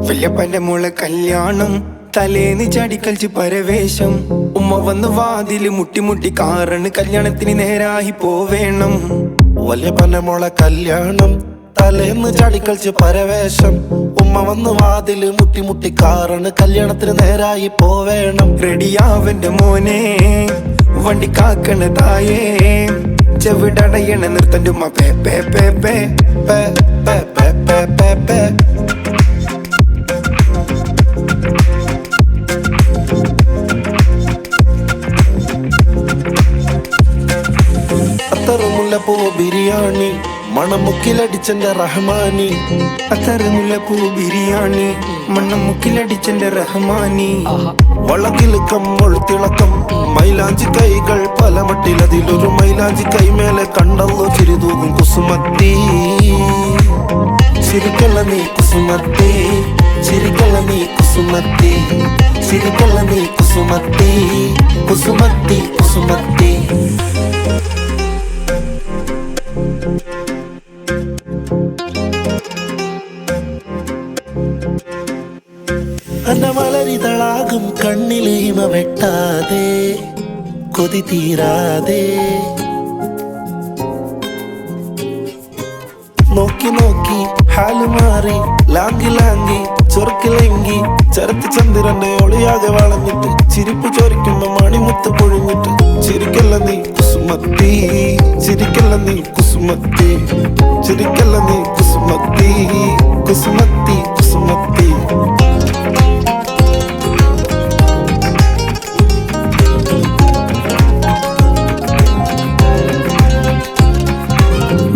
വല്യപ്പന്റെ മോളെ കല്യാണം തലേന്ന് ചാടിക്കളിച്ച് പരവേശം ഉമ്മ വന്ന് വാതില് മുട്ടി കാറണ് കല്യാണത്തിന് നേരായി പോവേണം. വല്യപ്പന്റെ മോളെ കല്യാണം തലേന്ന് ചാടിക്കളിച്ച് പരവേശം ഉമ്മ വന്ന് വാതില് മുട്ടി കാറണ് കല്യാണത്തിന് നേരായി പോവേണം. റെഡിയാവന്റെ മോനെ വണ്ടി കാക്കണ തായേ ചെവിടടയണ നിർത്തന്റെ ഉമ്മ പേ പേ പേ പേ പേ പേ പേ പേ പേ പേ. അത്തറുമുല്ലപ്പൂ ബിരിയാണി മണമുക്കിലടിച്ചെന്റെ റഹ്മാനി. അത്തറുമുല്ലപ്പൂ ബിരിയാണി മണ്ണമുക്കിലടിച്ചെന്റെ റഹ്മാനി. വളകിലുക്കം ഒഴുത്തിളക്കം മൈലാഞ്ചി കൈകൾ പല മട്ടിലതിലൊരു മൈലാഞ്ചി കൈമേലെ കണ്ടല്ലോ ചിരിതൂകും കുസുമത്തി. ചിരിക്കല്ല നീ കുസുമത്തി, ചിരിക്കല്ല നീ കുസുമത്തി, ചിരിക്കല്ല നീ കുസുമത്തി, കുസുമത്തി കുസുമത്തി. അന്നമലരിതളാകും കണ്ണിലെ ഹിമ വെട്ടാതെ കൊതി തീരാതെ നോക്കി നോക്കി ഹാല് മാറി ലാങ്കി ചൊറുക്കിലെങ്കി ചരത്ത് ചന്ദ്രന്റെ ഒളിയാകെ വളഞ്ഞിട്ട് ചിരിപ്പ് ചോരിക്കുമ്പോ മണിമുത്ത് പൊഴിഞ്ഞിട്ട് ചിരിക്കല്ല നീ കുസുമത്തി, ചിരിക്കല്ല നീ കുസുമത്തി, ചിരിക്കല്ല നീ കുസുമത്തി, കുസുമത്തി കുസുമത്തി.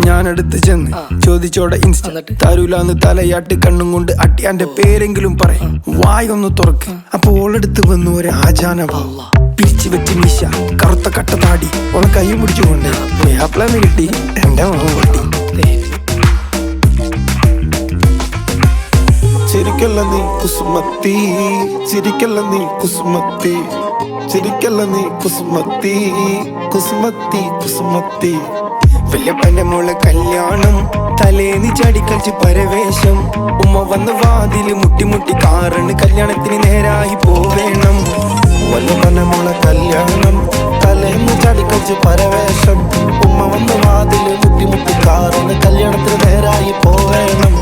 ഞാനടുത്ത് ചെന്ന് ചോദിച്ചോടെ ഇൻസ്റ്റ തരൂലാന്ന് തലയാട്ട് കണ്ണും കൊണ്ട് അട്ടിയാന്റെ പേരെങ്കിലും പറയും വായൊന്ന് തുറക്ക്. അപ്പൊ ഓളെടുത്ത് വന്നു ഒരു ആചാനഭാവ പിരിച്ചു വെച്ച് മീശ കറുത്ത കട്ട താടി ഓളെ കൈ പിടിച്ചുകൊണ്ട് വേപ്പിളന്ന് കിട്ടി എന്റെ മുഖം പൊട്ടി. ചിരിക്കല്ല നീ കുസുമത്തി, ചിരിക്കല്ല നീ കുസുമത്തി, ചിരിക്കല്ല നീ കുസുമത്തി, കുസുമത്തി കുസുമത്തി. വല്യപ്പന്റെ മോളെ കല്യാണം തലേന്ന് ചാടിക്കളിച്ച് പരവേശം ഉമ്മ വന്ന് വാതില് മുട്ടി കാറണ് കല്യാണത്തിന് നേരായി പോവേണം. വല്യപ്പന്റെ മോളെ കല്യാണം തലേന്ന് ചാടിക്കളിച്ച് പരവേശം ഉമ്മ വന്ന് വാതില് മുട്ടി കാറണ് കല്യാണത്തിന് നേരായി പോവേണം.